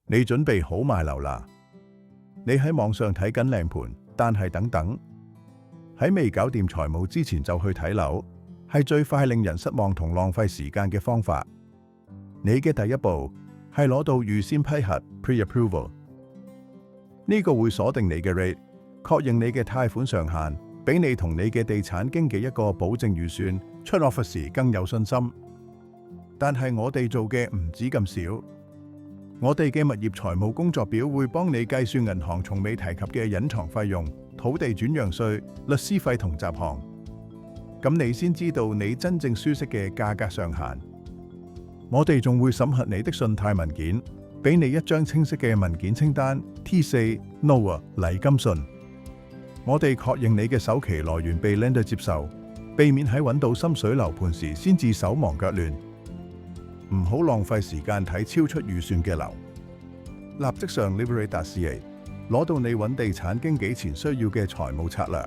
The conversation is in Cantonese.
你準備好賣樓啦？你喺網上睇緊靚盤，但係等等，喺未搞掂財務之前就去睇樓，係最快令人失望同浪費時間嘅方法。你嘅第一步係攞到預先批核 （pre-approval），呢個會鎖定你嘅 rate， 確認你嘅貸款上限，俾你同你嘅地產經紀一個保證預算，出 offer 時更有信心。但係我哋做嘅唔止咁少。我哋嘅物業財務工作表會幫你計算銀行從未提及嘅隱藏費用、土地轉讓稅、律師費同雜項，咁你先知道你真正舒適嘅價格上限。我哋仲會審核你的信貸文件，俾你一張清晰嘅文件清單 T4 NOA 禮金信。我哋確認你嘅首期來源被 lender 接受，避免喺揾到心水樓盤時先至手忙腳亂。唔好浪費時間睇超出預算嘅樓，立即上 Liberate.ca 攞到你揾地產經紀前需要嘅財務策略。